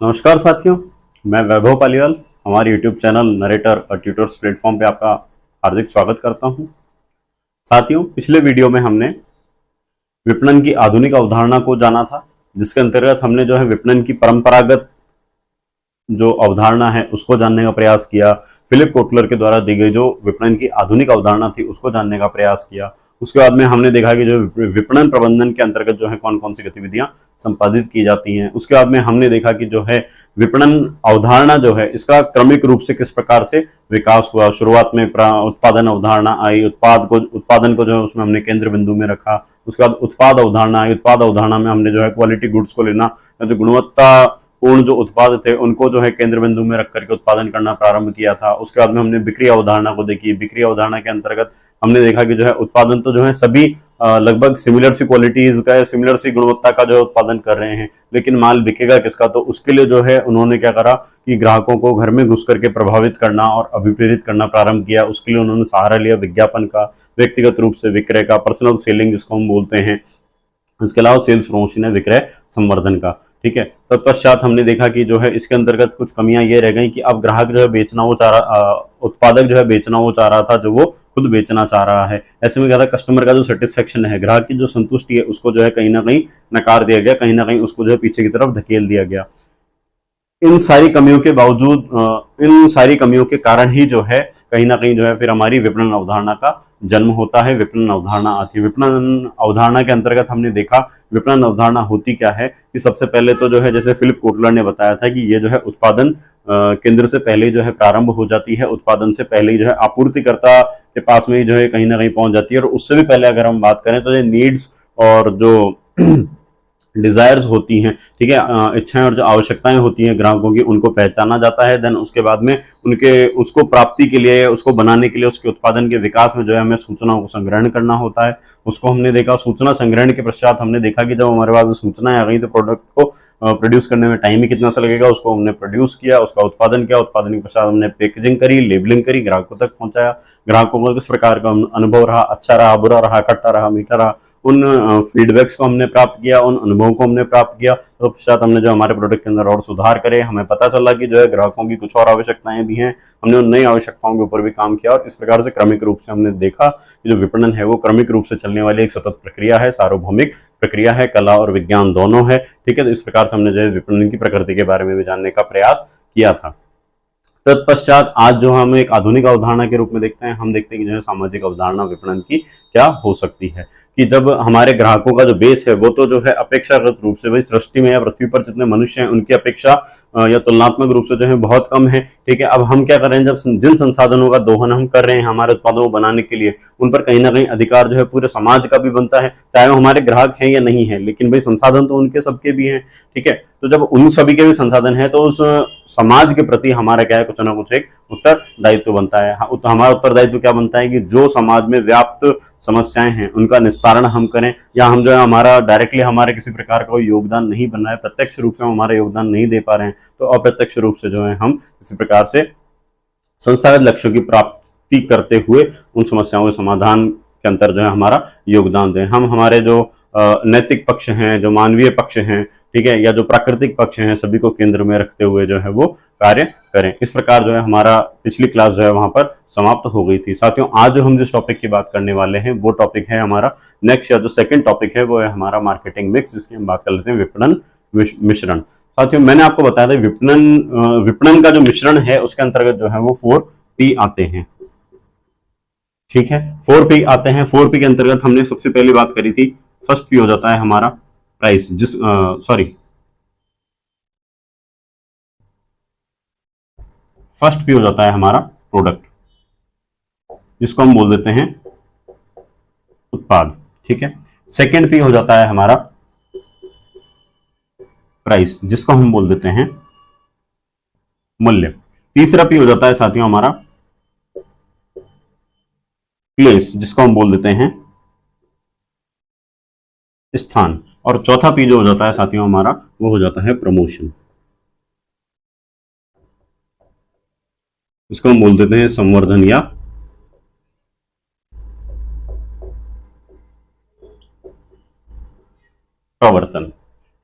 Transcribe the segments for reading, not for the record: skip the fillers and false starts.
नमस्कार साथियों, मैं वैभव पालीवाल हमारे YouTube चैनल नरेटर और ट्यूटर्स प्लेटफॉर्म पे आपका हार्दिक स्वागत करता हूं। साथियों, पिछले वीडियो में हमने विपणन की आधुनिक अवधारणा को जाना था, जिसके अंतर्गत हमने जो है विपणन की परंपरागत जो अवधारणा है उसको जानने का प्रयास किया। फिलिप कोटलर के द्वारा दी गई जो विपणन की आधुनिक अवधारणा थी उसको जानने का प्रयास किया। उसके बाद में हमने देखा कि जो विपणन प्रबंधन के अंतर्गत जो है कौन कौन सी गतिविधियां संपादित की जाती हैं। उसके बाद में हमने देखा कि जो है विपणन अवधारणा जो है इसका क्रमिक रूप से किस प्रकार से विकास हुआ। शुरुआत में उत्पादन अवधारणा आई, उत्पादन को जो है उसमें हमने केंद्र बिंदु में रखा। उसके बाद उत्पाद अवधारणा आई, उत्पाद अवधारणा में हमने जो है क्वालिटी गुड्स को लेना, जो गुणवत्ता पूर्ण जो उत्पाद थे उनको जो है केंद्र बिंदु में रख करके उत्पादन करना प्रारंभ किया था। उसके बाद में हमने बिक्री अवधारणा को देखी। बिक्री अवधारणा के अंतर्गत हमने देखा कि जो है उत्पादन तो जो है सभी लगभग सिमिलर सी क्वालिटीज का या सिमिलर सी गुणवत्ता का जो उत्पादन कर रहे हैं, लेकिन माल बिकेगा किसका, तो उसके लिए जो है उन्होंने क्या करा कि ग्राहकों को घर में घुस करके प्रभावित करना और अभिप्रेरित करना प्रारंभ किया। उसके लिए उन्होंने सहारा लिया विज्ञापन का, व्यक्तिगत रूप से विक्रय का, पर्सनल सेलिंग जिसको हम बोलते हैं। इसके अलावा सेल्स प्रमोशन है, विक्रय संवर्धन का। ठीक है, तत्पश्चात हमने देखा कि जो है इसके अंतर्गत कुछ कमियां ये रह गई कि अब ग्राहक जो है बेचना वो चाह रहा, उत्पादक जो है बेचना वो चाह रहा था जो वो खुद बेचना चाह रहा है। ऐसे में क्या था, कस्टमर का जो सेटिस्फेक्शन है, ग्राहक की जो संतुष्टि है, उसको जो है कहीं ना कहीं नकार दिया गया, कहीं ना कहीं उसको जो है पीछे की तरफ धकेल दिया गया। इन सारी कमियों के बावजूद, इन सारी कमियों के कारण ही जो है कहीं ना कहीं जो है फिर हमारी विपणन अवधारणा का जन्म होता है, विपणन अवधारणा आती है। विपणन अवधारणा के अंतर्गत हमने देखा विपणन अवधारणा होती क्या है कि सबसे पहले तो जो है जैसे फिलिप कोटलर ने बताया था कि ये जो है उत्पादन केंद्र से पहले जो है प्रारंभ हो जाती है, उत्पादन से पहले ही जो है आपूर्तिकर्ता के पास में ही जो है कहीं ना कहीं पहुंच जाती है। और उससे भी पहले अगर हम बात करें तो जो नीड्स और जो डिजायर्स होती हैं, ठीक है, इच्छाएं और जो आवश्यकताएं होती हैं ग्राहकों की, उनको पहचाना जाता है। देन उसके बाद में उनके उसको प्राप्ति के लिए, उसको बनाने के लिए, उसके उत्पादन के विकास में जो है हमें सूचनाओं को संग्रहण करना होता है। उसको हमने देखा, सूचना संग्रहण के पश्चात हमने देखा कि जब हमारे पास सूचनाएं आ गई तो प्रोडक्ट को प्रोड्यूस करने में टाइम ही कितना सा लगेगा। उसको हमने प्रोड्यूस किया, उसका उत्पादन किया, उत्पादन के पश्चात हमने पैकेजिंग करी, लेबलिंग करी, ग्राहकों तक पहुंचाया। ग्राहकों को किस प्रकार का अनुभव रहा, अच्छा रहा, बुरा रहा, खट्टा रहा, मीठा रहा, उन फीडबैक्स को हमने प्राप्त किया, उन अनुभवों को हमने प्राप्त किया। तो पश्चात हमने जो हमारे प्रोडक्ट के अंदर और सुधार करे। हमें पता चला कि जो है ग्राहकों की कुछ और आवश्यकताएं भी हैं, हमने उन नई आवश्यकताओं के ऊपर भी काम किया। और इस प्रकार से क्रमिक रूप से हमने देखा कि जो विपणन है वो क्रमिक रूप से चलने वाली एक सतत प्रक्रिया है, सार्वभौमिक प्रक्रिया है, कला और विज्ञान दोनों है। ठीक है, तो इस प्रकार से हमने जो है विपणन की प्रकृति के बारे में भी जानने का प्रयास किया था। तत्पश्चात आज जो हम एक आधुनिक अवधारणा के रूप में देखते हैं, हम देखते हैं कि जो है सामाजिक अवधारणा विपणन की क्या हो सकती है। कि जब हमारे ग्राहकों का जो बेस है वो तो जो है अपेक्षाकृत रूप से भाई सृष्टि में या पृथ्वी पर जितने मनुष्य हैं उनकी अपेक्षा या तुलनात्मक रूप से जो है बहुत कम है। ठीक है, अब हम क्या कर रहे हैं, जब जिन संसाधनों का दोहन हम कर रहे हैं हमारे उत्पादों को बनाने के लिए, उन पर कहीं ना कहीं अधिकार जो है पूरे समाज का भी बनता है, चाहे वो हमारे ग्राहक हैं या नहीं है, लेकिन भाई संसाधन तो उनके सबके भी हैं। ठीक है, तो जब उन सभी के भी संसाधन है तो उस समाज के प्रति हमारा क्या है, कुछ ना कुछ एक उत्तरदायित्व बनता है। तो हमारा उत्तरदायित्व क्या बनता है कि जो समाज में व्याप्त समस्याएं हैं उनका निस्तारण हम करें, या हम जो है हमारा डायरेक्टली हमारे किसी प्रकार का कोई योगदान नहीं बन रहा है, प्रत्यक्ष रूप से हम हमारा योगदान नहीं दे पा रहे हैं, तो अप्रत्यक्ष रूप से जो है हम किसी प्रकार से संस्थागत लक्ष्यों की प्राप्ति करते हुए उन समस्याओं के समाधान के अंतर जो है हमारा योगदान दें। हम हमारे जो नैतिक पक्ष हैं, जो मानवीय पक्ष हैं, ठीक है, या जो प्राकृतिक पक्ष हैं, सभी को केंद्र में रखते हुए जो है वो कार्य करें। इस प्रकार जो है हमारा पिछली क्लास जो है वहां पर समाप्त हो गई थी। साथियों, आज जो हम जिस टॉपिक की बात करने वाले हैं वो टॉपिक है हमारा नेक्स्ट, या जो सेकंड टॉपिक है वो है हमारा मार्केटिंग मिक्स, जिसकी हम बात कर लेते हैं विपणन मिश्रण। साथियों, मैंने आपको बताया था विपणन का जो मिश्रण है उसके अंतर्गत जो है वो 4P आते हैं। ठीक है, 4P आते हैं। 4P के अंतर्गत हमने सबसे पहली बात करी थी, फर्स्ट P हो जाता है हमारा प्राइस, फर्स्ट P हो जाता है हमारा प्रोडक्ट, जिसको हम बोल देते हैं उत्पाद। ठीक है, सेकंड P हो जाता है हमारा प्राइस, जिसको हम बोल देते हैं मूल्य। तीसरा P हो जाता है साथियों हमारा प्लेस, जिसको हम बोल देते हैं स्थान। और चौथा P जो हो जाता है साथियों हमारा वो हो जाता है प्रमोशन, इसको हम बोल देते हैं संवर्धन या प्रवर्तन।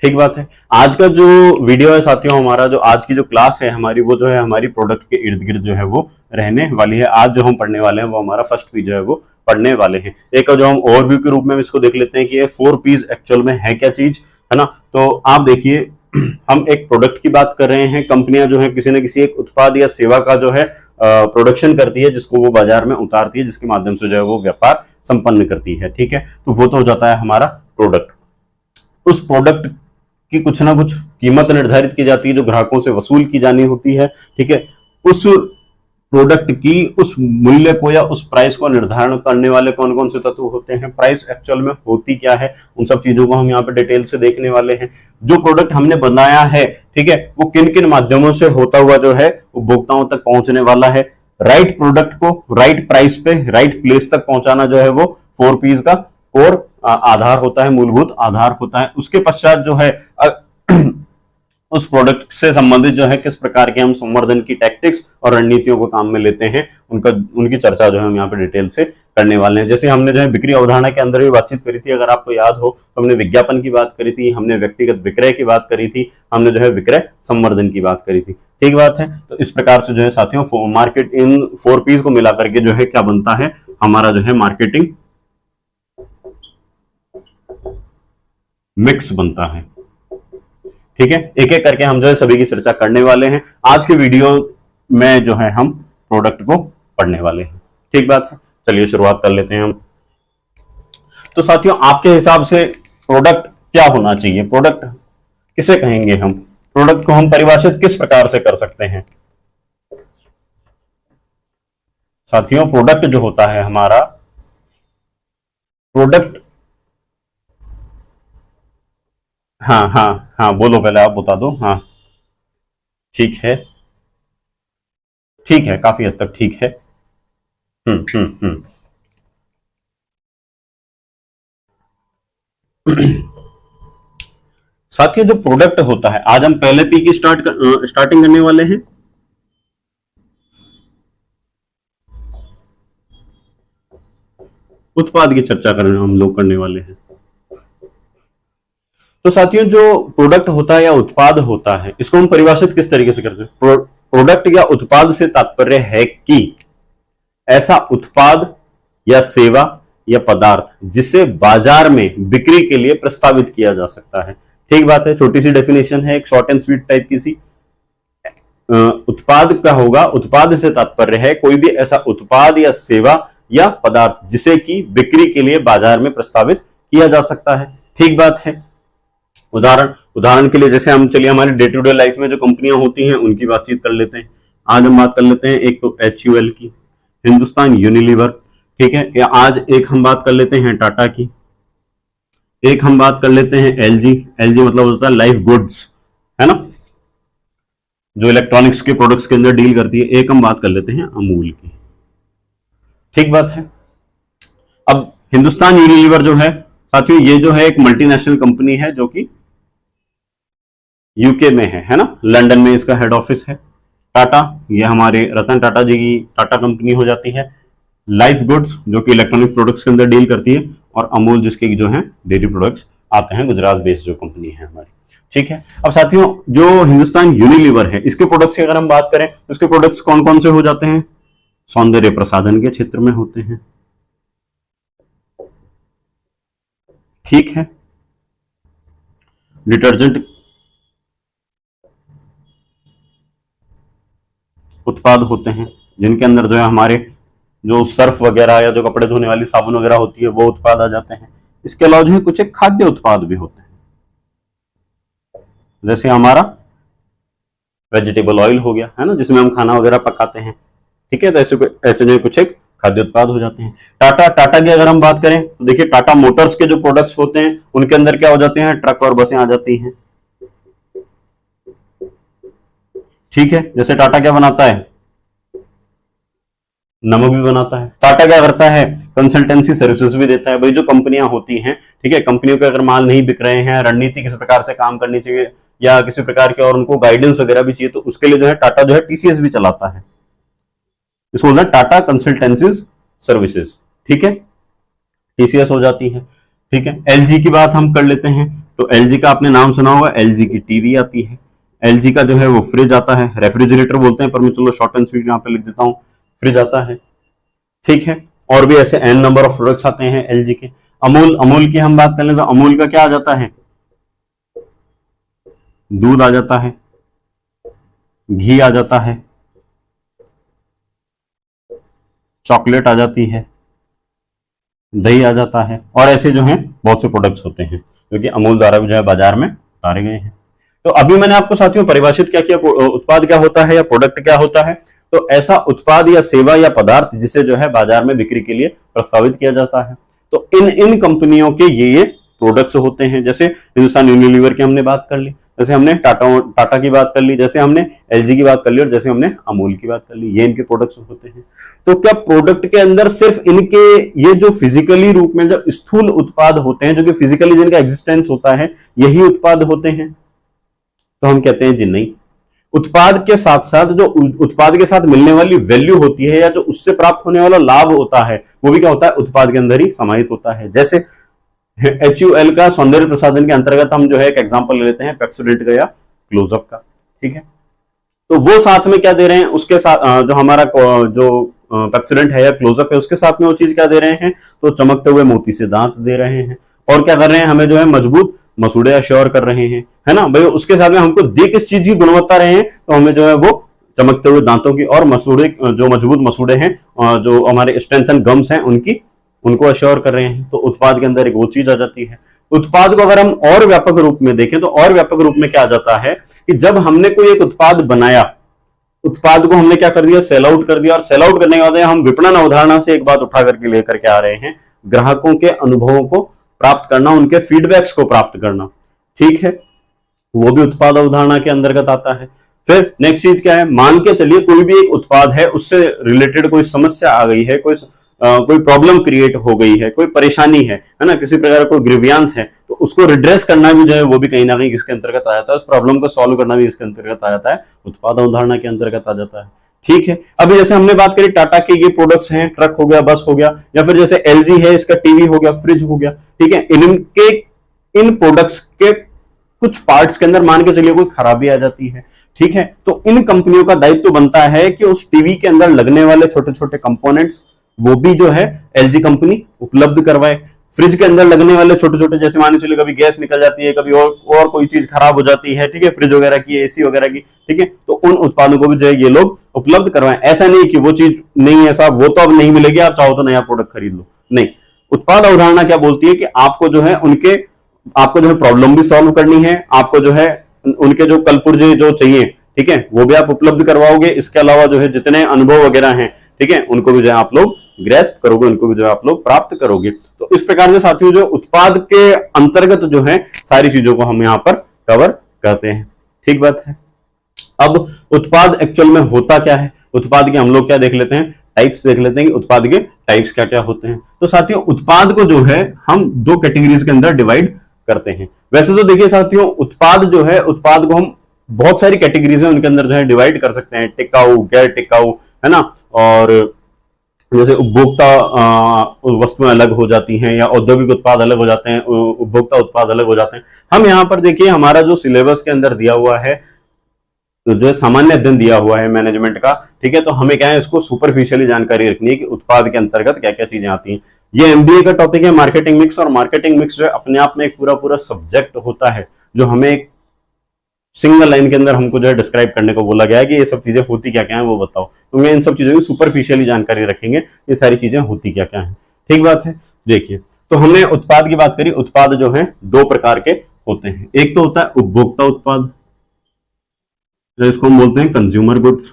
ठीक बात है। आज का जो वीडियो है साथियों, हमारा जो आज की जो क्लास है हमारी, वो जो है हमारी प्रोडक्ट के इर्द गिर्द जो है वो रहने वाली है। आज जो हम पढ़ने वाले हैं वो हमारा फर्स्ट पी जो है वो पढ़ने वाले हैं। एक जो हम ओवरव्यू के रूप में इसको देख लेते हैं कि ये 4 पीस एक्चुअल में है क्या चीज, है ना। तो आप देखिए, हम एक प्रोडक्ट की बात कर रहे हैं। कंपनियां जो है किसी न किसी एक उत्पाद या सेवा का जो है प्रोडक्शन करती है, जिसको वो बाजार में उतारती है, जिसके माध्यम से जो है वो व्यापार संपन्न करती है। ठीक है, तो वो तो हो जाता है हमारा प्रोडक्ट। उस प्रोडक्ट की कुछ ना कुछ कीमत निर्धारित की जाती है जो ग्राहकों से वसूल की जानी होती है। ठीक है, उस प्रोडक्ट की उस मूल्य को या उस प्राइस को निर्धारण करने वाले कौन कौन से तत्व होते हैं, प्राइस एक्चुअल में होती क्या है, उन सब चीजों को हम यहाँ पे डिटेल से देखने वाले हैं। जो प्रोडक्ट हमने बनाया है, ठीक है, वो किन किन माध्यमों से होता हुआ जो है उपभोक्ताओं तक पहुंचने वाला है। राइट प्रोडक्ट को राइट प्राइस पे राइट प्लेस तक पहुंचाना जो है वो 4 पीस का कोर आधार होता है, मूलभूत आधार होता है। उसके पश्चात जो है उस प्रोडक्ट से संबंधित जो है किस प्रकार के हम संवर्धन की टैक्टिक्स और रणनीतियों को काम में लेते हैं, उनकी चर्चा जो है हम यहाँ पे डिटेल से करने वाले हैं। जैसे हमने जो है बिक्री अवधारणा के अंदर भी बातचीत करी थी, अगर आपको याद हो तो हमने विज्ञापन की बात करी थी, हमने व्यक्तिगत विक्रय की बात करी थी, हमने जो है विक्रय संवर्धन की बात करी थी। ठीक बात है। तो इस प्रकार से जो है साथियों मार्केट इन 4 पीस को मिला करके जो है क्या बनता है, हमारा जो है मार्केटिंग मिक्स बनता है। ठीक है, एक एक करके हम जो है सभी की चर्चा करने वाले हैं। आज के वीडियो में जो है हम प्रोडक्ट को पढ़ने वाले हैं। ठीक बात है, चलिए शुरुआत कर लेते हैं हम। तो साथियों आपके हिसाब से प्रोडक्ट क्या होना चाहिए, प्रोडक्ट किसे कहेंगे हम, प्रोडक्ट को हम परिभाषित किस प्रकार से कर सकते हैं। साथियों प्रोडक्ट जो होता है हमारा, प्रोडक्ट, हाँ हाँ हाँ बोलो, पहले आप बता दो। हाँ ठीक है, ठीक है, काफी हद तक ठीक है। हम्म। साथियों जो प्रोडक्ट होता है, आज हम पहले पी की स्टार्टिंग करने वाले हैं। उत्पाद की चर्चा करने हम लोग करने वाले हैं। तो साथियों जो प्रोडक्ट होता है या उत्पाद होता है, इसको हम परिभाषित किस तरीके से करते हैं। प्रोडक्ट या उत्पाद से तात्पर्य है कि ऐसा उत्पाद या सेवा या पदार्थ जिसे बाजार में बिक्री के लिए प्रस्तावित किया जा सकता है। ठीक बात है, छोटी सी डेफिनेशन है, एक शॉर्ट एंड स्वीट टाइप की सी। उत्पाद क्या होगा, उत्पाद से तात्पर्य है कोई भी ऐसा उत्पाद या सेवा या पदार्थ जिसे कि बिक्री के लिए बाजार में प्रस्तावित किया जा सकता है। ठीक बात है। उदाहरण के लिए जैसे हम चलिए हमारे डे टू डे लाइफ में जो कंपनियां होती हैं उनकी बातचीत कर लेते हैं। आज हम बात कर लेते हैं एक तो HUL की, हिंदुस्तान यूनिलीवर। ठीक है, या आज एक हम बात कर लेते हैं टाटा की, एक हम बात कर लेते हैं LG मतलब होता है लाइफ गुड्स, है ना, जो इलेक्ट्रॉनिक्स के प्रोडक्ट्स के अंदर डील करती है। एक हम बात कर लेते हैं अमूल की। ठीक बात है। अब हिंदुस्तान यूनिलीवर जो है साथियों, ये जो है एक मल्टीनेशनल कंपनी है जो कि यूके में है ना, लंदन में इसका हेड ऑफिस है। टाटा, ये हमारे रतन टाटा जी की टाटा कंपनी हो जाती है। लाइफ गुड्स जो कि इलेक्ट्रॉनिक प्रोडक्ट्स के अंदर डील करती है, और अमूल जिसके जो है डेयरी प्रोडक्ट्स आते हैं, गुजरात बेस्ड जो कंपनी है हमारी। ठीक है। अब साथियों जो हिंदुस्तान यूनिलीवर है, इसके प्रोडक्ट्स की अगर हम बात करें तो इसके प्रोडक्ट्स कौन कौन से हो जाते हैं, सौंदर्य प्रसाधन के क्षेत्र में होते हैं। ठीक है, डिटर्जेंट उत्पाद होते हैं जिनके अंदर जो है हमारे जो सर्फ वगैरह या जो कपड़े धोने वाली साबुन वगैरह होती है वो उत्पाद आ जाते हैं। इसके अलावा जो है कुछ एक खाद्य उत्पाद भी होते हैं, जैसे हमारा वेजिटेबल ऑयल हो गया, है ना, जिसमें हम खाना वगैरह पकाते हैं। ठीक है, तो ऐसे जो कुछ एक खाद्य उत्पाद हो जाते हैं। टाटा की अगर हम बात करें तो देखिए टाटा मोटर्स के जो प्रोडक्ट्स होते हैं उनके अंदर क्या हो जाते हैं, ट्रक और बसें आ जाती हैं। ठीक है, जैसे टाटा क्या बनाता है, नमक भी बनाता है। टाटा क्या करता है, कंसल्टेंसी सर्विसेज भी देता है। भाई जो कंपनियां होती हैं, ठीक है, कंपनियों के अगर माल नहीं बिक रहे हैं, रणनीति किस प्रकार से काम करनी चाहिए या किसी प्रकार के और उनको गाइडेंस वगैरह भी चाहिए, तो उसके लिए जो है टाटा जो है TCS भी चलाता है। इसको बोलते हैं टाटा कंसल्टेंसीज सर्विसेज। ठीक है, TCS हो जाती है। ठीक है, LG की बात हम कर लेते हैं। तो एलजी का आपने नाम सुना होगा, एलजी की टीवी आती है, एलजी का जो है वो फ्रिज आता है, रेफ्रिजरेटर बोलते हैं पर मैं चलो शॉर्ट एंड स्वीट यहाँ पे लिख देता हूँ, फ्रिज आता है, ठीक है। और भी ऐसे एन नंबर ऑफ प्रोडक्ट्स आते हैं एलजी के। अमूल, अमूल की हम बात कर लें तो अमूल का क्या आ जाता है, दूध आ जाता है, घी आ जाता है, चॉकलेट आ जाती है, दही आ जाता है, और ऐसे जो है बहुत से प्रोडक्ट्स होते हैं जो कि अमूल द्वारा जो है बाजार में उतारे गए हैं। तो अभी मैंने आपको साथियों परिभाषित क्या किया, उत्पाद क्या होता है या प्रोडक्ट क्या होता है। तो ऐसा उत्पाद या सेवा या पदार्थ जिसे जो है बाजार में बिक्री के लिए प्रस्तावित किया जाता है। तो इन कंपनियों के ये प्रोडक्ट्स होते हैं। जैसे हिंदुस्तान यूनिलीवर की हमने बात कर ली, जैसे हमने टाटा की बात कर ली, जैसे हमने एलजी की बात कर ली, और जैसे हमने अमूल की बात कर ली, ये इनके प्रोडक्ट्स होते हैं। तो क्या प्रोडक्ट के अंदर सिर्फ इनके ये जो फिजिकली रूप में जो स्थूल उत्पाद होते हैं, जो कि फिजिकली जिनका एग्जिस्टेंस होता है, यही उत्पाद होते हैं? तो हम कहते हैं जी नहीं, उत्पाद के साथ साथ जो उत्पाद के साथ मिलने वाली वैल्यू होती है या जो उससे प्राप्त होने वाला लाभ होता है, वो भी क्या होता है, उत्पाद के अंदर ही समाहित होता है। जैसे HUL का सौंदर्य प्रसाधन के अंतर्गत हम जो है एक एग्जांपल ले लेते हैं पेप्सोडेंट का या क्लोजअप का, ठीक है। तो वो साथ में क्या दे रहे हैं, उसके साथ जो हमारा जो पेप्सोडेंट है या क्लोजअप है, उसके साथ में वो चीज क्या दे रहे हैं, तो चमकते हुए मोती से दांत दे रहे हैं, और क्या कर रहे हैं, हमें जो है मजबूत मसूड़े अश्योर कर रहे हैं, है ना भाई। उसके साथ में हमको देख किस चीज की गुणवत्ता रहे हैं, तो हमें जो है वो चमकते हुए दांतों की और मसूड़े, जो मजबूत मसूड़े हैं, जो हमारे स्ट्रेंथन गम्स हैं उनको अश्योर कर रहे हैं। तो उत्पाद के अंदर एक वो चीज आ जाती है। उत्पाद को अगर हम और व्यापक रूप में देखें तो और व्यापक रूप में क्या आ जाता है कि जब हमने कोई एक उत्पाद बनाया, उत्पाद को हमने क्या कर दिया, सेल आउट कर दिया, और सेल आउट करने के बाद हम विपणन अवधारणा से एक बात उठा करके लेकर के आ रहे हैं, ग्राहकों के अनुभवों को प्राप्त करना, उनके फीडबैक्स को प्राप्त करना, ठीक है, वो भी उत्पाद अवधारणा के अंतर्गत आता है। फिर नेक्स्ट चीज क्या है, मान के चलिए कोई भी एक उत्पाद है, उससे रिलेटेड कोई समस्या आ गई है, कोई प्रॉब्लम क्रिएट हो गई है, कोई परेशानी है ना, किसी प्रकार कोई ग्रीवियांस है, तो उसको रिड्रेस करना भी जो है वो भी कहीं ना कहीं किसके अंतर्गत आ जाता है, उस प्रॉब्लम को सॉल्व करना भी इसके अंतर्गत आ जाता है, उत्पाद अवधारणा के अंतर्गत आ जाता है, ठीक है। अभी जैसे हमने बात करी टाटा के ये प्रोडक्ट्स हैं, ट्रक हो गया, बस हो गया, या फिर जैसे एलजी है, इसका टीवी हो गया, फ्रिज हो गया, ठीक है। इन प्रोडक्ट्स के कुछ पार्ट्स के अंदर मान के चलिए कोई खराबी आ जाती है, ठीक है, तो इन कंपनियों का दायित्व बनता है कि उस टीवी के अंदर लगने वाले छोटे छोटे कंपोनेंट्स वो भी जो है एलजी कंपनी उपलब्ध करवाए। फ्रिज के अंदर लगने वाले छोटे छोटे, जैसे मान चलिए कभी गैस निकल जाती है, कभी और कोई चीज खराब हो जाती है, ठीक है, फ्रिज वगैरह की, एसी वगैरह की, ठीक है, तो उन उत्पादों को भी जो है ये लोग उपलब्ध करवाएं। ऐसा नहीं कि वो चीज नहीं है साहब, वो तो अब नहीं मिलेगी, आप चाहो तो नया प्रोडक्ट खरीद लो, नहीं। उत्पाद अवधारणा क्या बोलती है कि आपको जो है आपको जो है प्रॉब्लम भी सॉल्व करनी है, आपको जो है उनके जो कलपुर्जे जो चाहिए, ठीक है, वो भी आप उपलब्ध करवाओगे। इसके अलावा जो है जितने अनुभव वगैरह हैं, ठीक है, उनको भी जो है आप लोग ग्रेस्प करोगे, उनको भी जो है आप लोग प्राप्त करोगे। तो इस प्रकार से साथियों जो उत्पाद के अंतर्गत जो है सारी चीजों को हम यहाँ पर कवर करते हैं, ठीक बात है। अब उत्पाद एक्चुअल में होता क्या है, उत्पाद के हम लोग क्या देख लेते हैं, टाइप्स देख लेते हैं कि उत्पाद के टाइप्स क्या क्या होते हैं। तो साथियों उत्पाद को जो है हम दो कैटेगरीज के अंदर डिवाइड करते हैं। वैसे तो देखिए साथियों उत्पाद जो है, उत्पाद को हम बहुत सारी कैटेगरीज है उनके अंदर जो है डिवाइड कर सकते हैं, टिकाऊ, गैर टिकाऊ, है ना, और जैसे उपभोक्ता वस्तुएं अलग हो जाती हैं, या औद्योगिक उत्पाद अलग हो जाते हैं, उपभोक्ता उत्पाद अलग हो जाते हैं। हम यहाँ पर देखिए हमारा जो सिलेबस के अंदर दिया हुआ है, जो सामान्य अध्ययन दिया हुआ है मैनेजमेंट का, ठीक है, तो हमें क्या है इसको सुपरफिशियली जानकारी रखनी है कि उत्पाद के अंतर्गत क्या क्या चीजें आती हैं। ये एमबीए का टॉपिक है मार्केटिंग मिक्स, और मार्केटिंग मिक्स जो है अपने आप में एक पूरा पूरा सब्जेक्ट होता है, जो हमें एक सिंगल लाइन के अंदर हमको जो है डिस्क्राइब करने को बोला गया है कि ये सब चीजें होती क्या क्या है वो बताओ। तो मैं इन सब चीजों की सुपरफिशियली जानकारी रखेंगे, ये सारी चीजें होती क्या क्या है, ठीक बात है। देखिए तो हमने उत्पाद की बात करी, उत्पाद जो है दो प्रकार के होते हैं, एक तो होता है उपभोक्ता उत्पाद, इसको हम बोलते हैं कंज्यूमर गुड्स,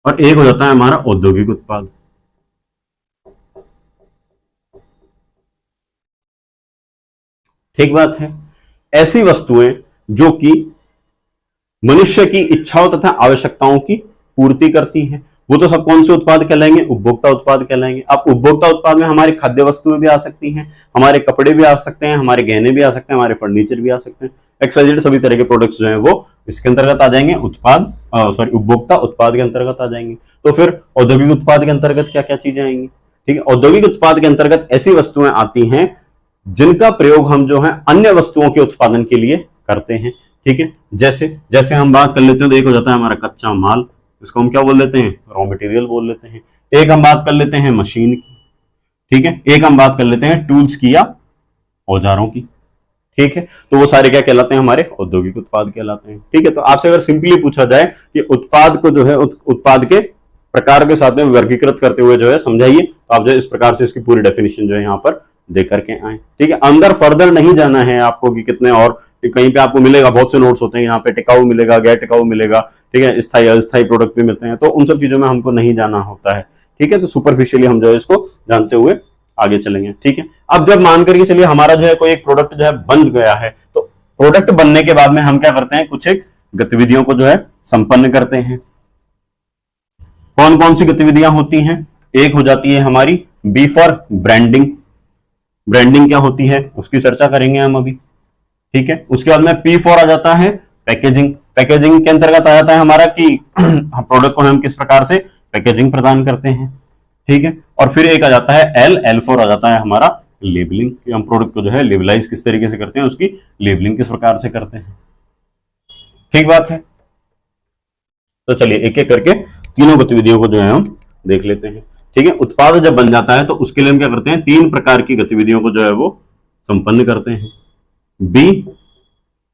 और एक हो जाता है हमारा औद्योगिक उत्पाद। ठीक बात है। ऐसी वस्तुएं जो कि मनुष्य की इच्छाओं तथा आवश्यकताओं की पूर्ति करती हैं, वो तो सब कौन से उत्पाद कहलाएंगे, उपभोक्ता उत्पाद कहलाएंगे। अब उपभोक्ता उत्पाद में हमारी खाद्य वस्तुएं भी आ सकती हैं, हमारे कपड़े भी आ सकते हैं, हमारे गहने भी आ सकते हैं, हमारे फर्नीचर भी आ सकते हैं, एक्सवाइजेड सभी तरह के प्रोडक्ट्स जो हैं वो इसके अंतर्गत आ जाएंगे, उपभोक्ता उत्पाद के अंतर्गत आ जाएंगे। तो फिर औद्योगिक उत्पाद के अंतर्गत क्या क्या चीजें आएंगी, ठीक है। औद्योगिक उत्पाद के अंतर्गत ऐसी वस्तुएं आती हैं जिनका प्रयोग हम जो है अन्य वस्तुओं के उत्पादन के लिए करते हैं। ठीक है, जैसे जैसे हम बात कर लेते हैं तो एक हो जाता है हमारा कच्चा माल, इसको हम क्या बोल लेते हैं, रॉ मटेरियल बोल लेते हैं। एक हम बात कर लेते हैं मशीन की, ठीक है, एक हम बात कर लेते हैं टूल्स की या औजारों की। ठीक है, तो वो सारे क्या कहलाते हैं, हमारे औद्योगिक उत्पाद कहलाते हैं। ठीक है, तो आपसे अगर सिंपली पूछा जाए कि उत्पाद को जो है उत्पाद के प्रकार के साथ में वर्गीकृत करते हुए जो है समझाइए, तो आप जो इस प्रकार से इसकी पूरी डेफिनेशन जो है यहाँ पर दे करके आए। ठीक है, अंदर फर्दर नहीं जाना है आपको कि कितने, और कहीं पे आपको मिलेगा, बहुत से नोट्स होते हैं यहाँ पे, टिकाऊ मिलेगा, गैर टिकाऊ मिलेगा, ठीक है, स्थायी अस्थायी प्रोडक्ट भी मिलते हैं, तो उन सब चीजों में हमको नहीं जाना होता है। ठीक है, तो सुपरफिशियली हम जो है इसको जानते हुए आगे चलेंगे। ठीक है, अब जब मान करके चलिए हमारा जो है कोई एक प्रोडक्ट जो है बन गया है, तो प्रोडक्ट बनने के बाद में हम क्या करते हैं, कुछ एक गतिविधियों को जो है संपन्न करते हैं। कौन कौन सी गतिविधियां होती हैं, एक हो जाती है हमारी बी फॉर ब्रांडिंग। ब्रांडिंग क्या होती है उसकी चर्चा करेंगे हम अभी। ठीक है, उसके बाद में पी फॉर आ जाता है पैकेजिंग। पैकेजिंग के अंतर्गत आ जाता है हमारा कि प्रोडक्ट को हम किस प्रकार से पैकेजिंग प्रदान करते हैं। ठीक है, और फिर एक आ जाता है एल फॉर आ जाता है हमारा लेबलिंग, कि हम प्रोडक्ट को जो है लेबलाइज किस तरीके से करते हैं, उसकी लेबलिंग किस प्रकार से करते हैं। ठीक बात है, तो चलिए एक एक करके तीनों गतिविधियों को जो है हम देख लेते हैं। ठीक है, उत्पाद जब बन जाता है तो उसके लिए हम क्या करते हैं, तीन प्रकार की गतिविधियों को जो है वो संपन्न करते हैं, बी,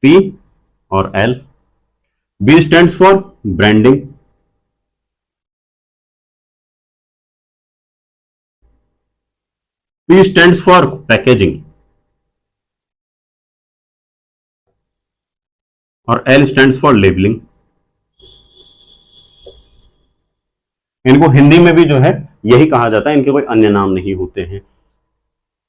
पी और L. B stands for branding, P stands for packaging और L stands for labeling। इनको हिंदी में भी जो है यही कहा जाता है, इनके कोई अन्य नाम नहीं होते हैं।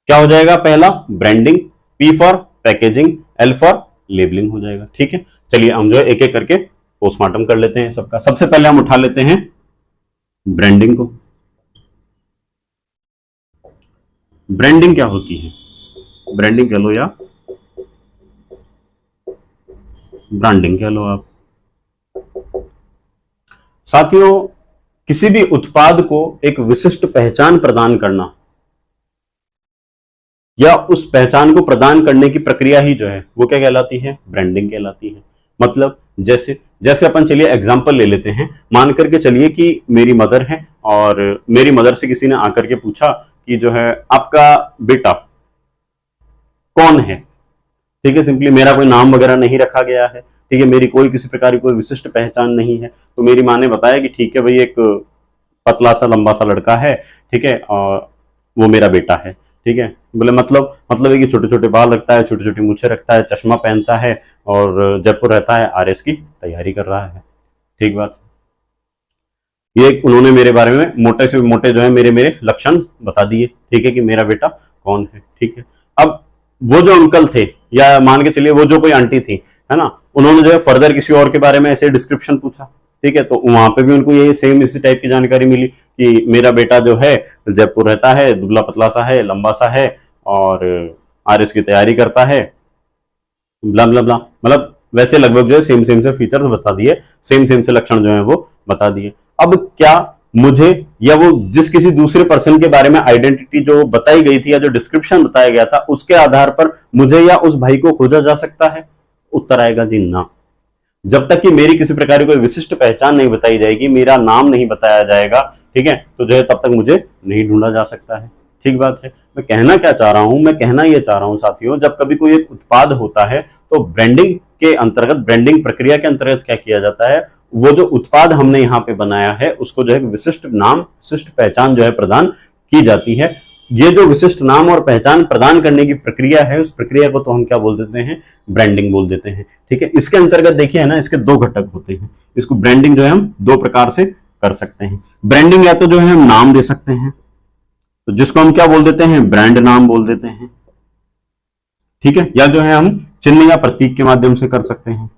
क्या हो जाएगा, पहला branding, P for packaging, L for labelling हो जाएगा। ठीक है, चलिए हम जो है एक एक करके पोस्टमार्टम कर लेते हैं सबका। सबसे पहले हम उठा लेते हैं ब्रांडिंग को। ब्रांडिंग क्या होती है, ब्रांडिंग कह लो या ब्रांडिंग कह लो आप। साथियों, किसी भी उत्पाद को एक विशिष्ट पहचान प्रदान करना या उस पहचान को प्रदान करने की प्रक्रिया ही जो है वो क्या कहलाती है, ब्रांडिंग कहलाती है। मतलब जैसे जैसे अपन चलिए एग्जांपल ले लेते हैं, मान करके चलिए कि मेरी मदर है और मेरी मदर से किसी ने आकर के पूछा कि जो है आपका बेटा कौन है। ठीक है, सिंपली मेरा कोई नाम वगैरह नहीं रखा गया है, ठीक है, मेरी कोई किसी प्रकार की कोई विशिष्ट पहचान नहीं है, तो मेरी माँ ने बताया कि ठीक है भाई, एक पतला सा लंबा सा लड़का है, ठीक है, और वो मेरा बेटा है। ठीक है, बोले मतलब है कि छोटे छोटे बाल रखता है, छोटी छोटी मूछें रखता है, चश्मा पहनता है और जयपुर रहता है, आरएस की तैयारी कर रहा है। ठीक बात, ये उन्होंने मेरे बारे में मोटे से मोटे जो है मेरे लक्षण बता दिए। ठीक है, कि मेरा बेटा कौन है। ठीक है, अब वो जो अंकल थे या मान के चलिए वो जो कोई आंटी थी, है ना, उन्होंने जो है फर्दर किसी और के बारे में ऐसे डिस्क्रिप्शन पूछा। ठीक है, तो वहां पे भी उनको ये सेम इसी टाइप की जानकारी मिली कि मेरा बेटा जो है जयपुर रहता है, दुबला पतला सा है, लंबा सा है और आरएस की तैयारी करता है, ब्ला ब्ला ब्ला। मतलब वैसे लगभग जो है सेम से फीचर्स बता दिए, सेम से लक्षण जो है वो बता दिए। अब क्या मुझे या वो जिस किसी दूसरे पर्सन के बारे में आइडेंटिटी जो बताई गई थी या जो डिस्क्रिप्शन बताया गया था उसके आधार पर मुझे या उस भाई को खोजा जा सकता है? उत्तर आएगा जी ना। जब तक कि मेरी किसी प्रकार की कोई विशिष्ट पहचान नहीं बताई जाएगी, मेरा नाम नहीं बताया जाएगा, ठीक है, तो जो है तब तक मुझे नहीं ढूंढा जा सकता है। ठीक बात है। मैं कहना क्या चाह रहा हूं, मैं कहना यह चाह रहा हूं साथियों, जब कभी कोई एक उत्पाद होता है तो ब्रांडिंग के अंतर्गत, ब्रांडिंग प्रक्रिया के अंतर्गत क्या किया जाता है, वो जो उत्पाद हमने यहाँ पे बनाया है उसको जो है विशिष्ट नाम, विशिष्ट पहचान जो है प्रदान की जाती है। ये जो विशिष्ट नाम और पहचान प्रदान करने की प्रक्रिया है, उस प्रक्रिया को तो हम क्या बोल देते हैं, ब्रांडिंग बोल देते हैं। ठीक है, इसके अंतर्गत देखिए है ना, इसके दो घटक होते हैं। इसको ब्रांडिंग जो है हम दो प्रकार से कर सकते हैं। ब्रांडिंग या तो जो है हम नाम दे सकते हैं, तो जिसको हम क्या बोल देते हैं, ब्रांड नाम बोल देते हैं। ठीक है, या जो है हम चिन्ह या प्रतीक के माध्यम से कर सकते हैं,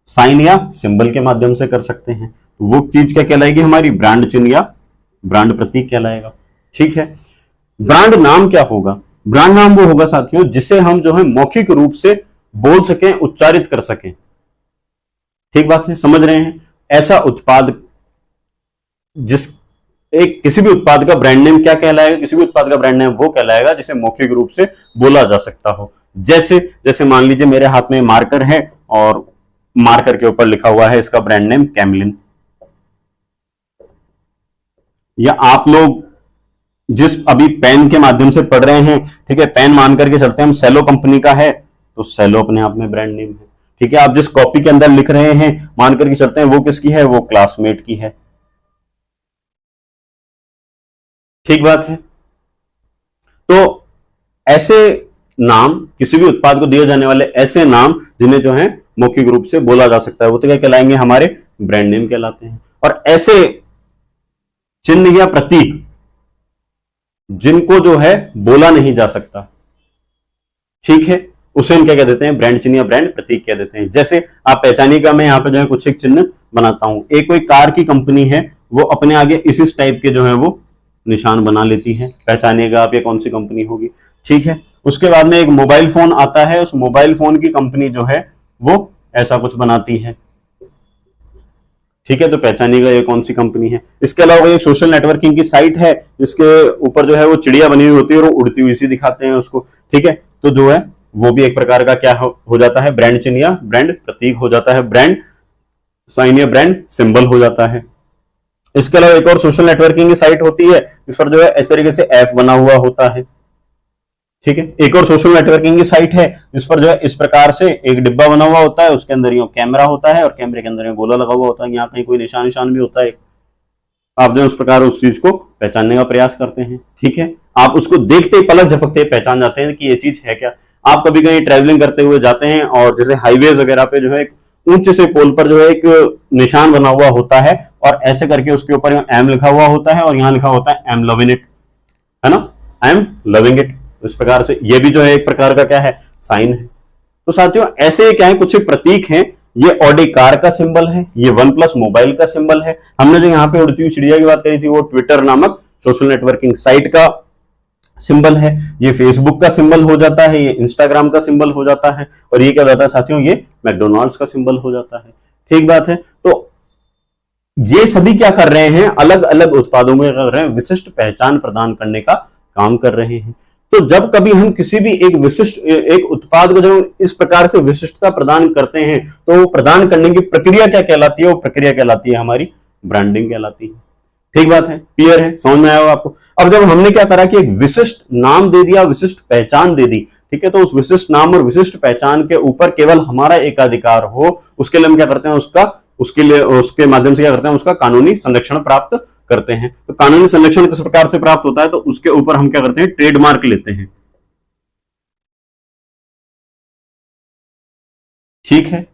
साइन या सिंबल के माध्यम से कर सकते हैं। तो वो चीज क्या कहलाएगी, हमारी ब्रांड चिन्ह या ब्रांड प्रतीक कहलाएगा। ठीक है, ब्रांड नाम क्या होगा? ब्रांड नाम वो होगा साथियों जिसे हम जो है मौखिक रूप से बोल सकें, उच्चारित कर सकें। ठीक बात है, समझ रहे हैं? ऐसा उत्पाद जिस एक किसी भी उत्पाद का ब्रांड नेम क्या कहलाएगा, किसी भी उत्पाद का ब्रांड नेम वो कहलाएगा जिसे मौखिक रूप से बोला जा सकता हो। जैसे जैसे मान लीजिए मेरे हाथ में मार्कर है और मार्कर के ऊपर लिखा हुआ है इसका ब्रांड नेम कैमलिन, या आप लोग जिस अभी पेन के माध्यम से पढ़ रहे हैं, ठीक है, पेन मान करके चलते हैं हम, सेलो कंपनी का है तो सेलो अपने आप में ब्रांड नेम है। ठीक है, आप जिस कॉपी के अंदर लिख रहे हैं मान करके चलते हैं वो किसकी है, वो क्लासमेट की है। ठीक बात है। तो ऐसे नाम, किसी भी उत्पाद को दिए जाने वाले ऐसे नाम जिन्हें जो है मौखिक रूप से बोला जा सकता है, वो तो क्या कहलाएंगे, हमारे ब्रांड नेम कहलाते हैं। और ऐसे चिन्ह या प्रतीक जिनको जो है बोला नहीं जा सकता, ठीक है, उसे हम क्या कह देते हैं, ब्रांड चिन्ह या ब्रांड प्रतीक कह देते हैं। जैसे आप पहचानिएगा, मैं यहां पे जो है कुछ एक चिन्ह बनाता हूं। एक कोई कार की कंपनी है, वो अपने आगे इस टाइप के जो है वो निशान बना लेती है, पहचानिएगा आप ये कौन सी कंपनी होगी। ठीक है, उसके बाद में एक मोबाइल फोन आता है, उस मोबाइल फोन की कंपनी जो है वो ऐसा कुछ बनाती है। ठीक है, तो पहचानिएगा ये कौन सी कंपनी है। इसके अलावा एक सोशल नेटवर्किंग की साइट है जिसके ऊपर जो है वो चिड़िया बनी हुई होती है और वो उड़ती हुई सी दिखाते हैं उसको। ठीक है, तो जो है वो भी एक प्रकार का क्या हो जाता है, ब्रांड चिन्ह या ब्रांड प्रतीक हो जाता है, ब्रांड साइन या ब्रांड सिंबल हो जाता है। इसके अलावा एक और सोशल नेटवर्किंग की साइट होती है जिस पर जो है इस तरीके से ऐप बना हुआ होता है। ठीक है, एक और सोशल नेटवर्किंग की साइट है जिस पर जो है इस प्रकार से एक डिब्बा बना हुआ होता है, उसके अंदर ये कैमरा होता है और कैमरे के अंदर गोला लगा हुआ होता है, यहाँ कहीं कोई निशान भी होता है। आप जो उस प्रकार उस चीज को पहचानने का प्रयास करते हैं। ठीक है, आप उसको देखते ही पलक झपकते पहचान जाते हैं कि ये चीज है क्या। आप कभी कहीं ट्रेवलिंग करते हुए जाते हैं और जैसे हाईवेज वगैरह पे जो है एक ऊंचे से पोल पर जो है एक निशान बना हुआ होता है और ऐसे करके उसके ऊपर एम लिखा हुआ होता है और यहाँ लिखा होता है आई एम लविंग इट, है ना, आई एम लविंग इट। इस प्रकार से ये भी जो है एक प्रकार का क्या है, साइन है। तो साथियों ऐसे क्या है, कुछ प्रतीक हैं। ये ऑडी कार का सिंबल है, ये वन प्लस मोबाइल का सिंबल है। हमने जो यहाँ पे उड़ती हुई चिड़िया की बात करी थी वो ट्विटर नामक सोशल नेटवर्किंग साइट का सिंबल है। ये फेसबुक का सिंबल हो जाता है, ये इंस्टाग्राम का सिंबल हो जाता है और ये क्या हो जाता है साथियों, ये मैकडोनाल्ड्स का सिंबल हो जाता है। ठीक बात है। तो ये सभी क्या कर रहे हैं, अलग अलग उत्पादों में कर रहे हैं, विशिष्ट पहचान प्रदान करने का काम कर रहे हैं। तो जब कभी हम किसी भी एक उत्पाद को जब इस प्रकार से विशिष्टता प्रदान करते हैं तो प्रदान करने की प्रक्रिया क्या कहलाती है, वो प्रक्रिया कहलाती है हमारी ब्रांडिंग कहलाती है। ठीक बात है, क्लियर है, समझ में आया होगा आपको। अब जब हमने क्या करा कि एक विशिष्ट नाम दे दिया, विशिष्ट पहचान दे दी, ठीक है, तो उस विशिष्ट नाम और विशिष्ट पहचान के ऊपर केवल हमारा एकाधिकार हो, उसके लिए हम क्या करते हैं, उसके माध्यम से क्या करते हैं, उसका कानूनी संरक्षण प्राप्त करते हैं। तो कानूनी संरक्षण किस प्रकार से प्राप्त होता है, तो उसके ऊपर हम क्या करते हैं, ट्रेडमार्क लेते हैं। ठीक है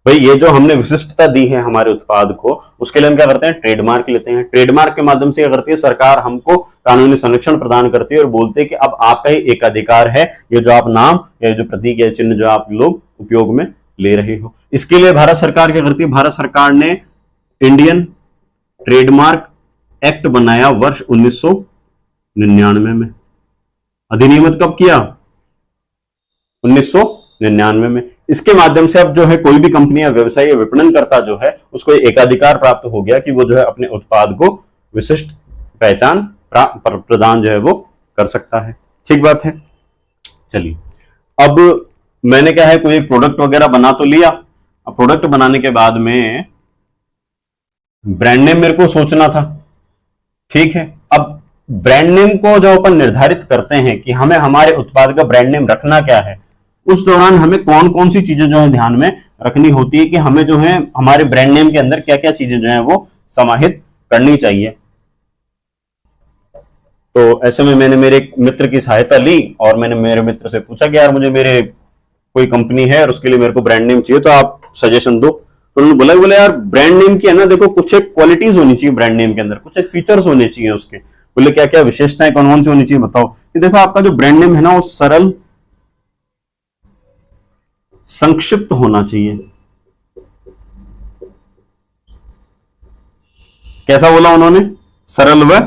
भाई, ये जो हमने विशिष्टता दी है हमारे उत्पाद को, उसके लिए हम क्या करते हैं, ट्रेडमार्क लेते हैं। ट्रेडमार्क के माध्यम से क्या करती है सरकार, हमको कानूनी संरक्षण प्रदान करती है और बोलते हैं कि अब आपका ही एक अधिकार है, ये जो आप नाम या जो प्रतीक या चिन्ह जो आप लोग उपयोग में ले रहे हो। इसके लिए भारत सरकार क्या करती है, भारत सरकार ने इंडियन ट्रेडमार्क एक्ट बनाया वर्ष 1999 में। अधिनियमित कब किया, 1999 में। इसके माध्यम से अब जो है कोई भी कंपनी या व्यवसाय या विपणन करता जो है उसको एकाधिकार प्राप्त हो गया कि वो जो है अपने उत्पाद को विशिष्ट पहचान प्रदान जो है वो कर सकता है। ठीक बात है। चलिए, अब मैंने क्या है, कोई एक प्रोडक्ट वगैरह बना तो लिया। अब प्रोडक्ट बनाने के बाद में ब्रांड नेम मेरे को सोचना था। ठीक है, अब ब्रांड नेम को जो अपन निर्धारित करते हैं कि हमें हमारे उत्पाद का ब्रांड नेम रखना क्या है, उस दौरान हमें कौन कौन सी चीजें जो है ध्यान में रखनी होती है कि हमें जो है हमारे ब्रांड नेम के अंदर क्या क्या चीजें जो है वो समाहित करनी चाहिए। तो ऐसे में मैंने मेरे एक मित्र की सहायता ली और मैंने मेरे मित्र से पूछा कि यार मुझे मेरे कोई कंपनी है और उसके लिए मेरे को ब्रांड नेम चाहिए, तो आप सजेशन दो। तो उन्होंने बोला यार ब्रांड नेम की है ना, देखो कुछ एक क्वालिटीज होनी चाहिए ब्रांड नेम के अंदर, कुछ एक फीचर्स होने चाहिए उसके। बोले क्या क्या विशेषताएं कौन कौन सी होनी चाहिए बताओ। कि देखो आपका जो ब्रांड नेम है ना वो सरल संक्षिप्त होना चाहिए। कैसा बोला उन्होंने, सरल व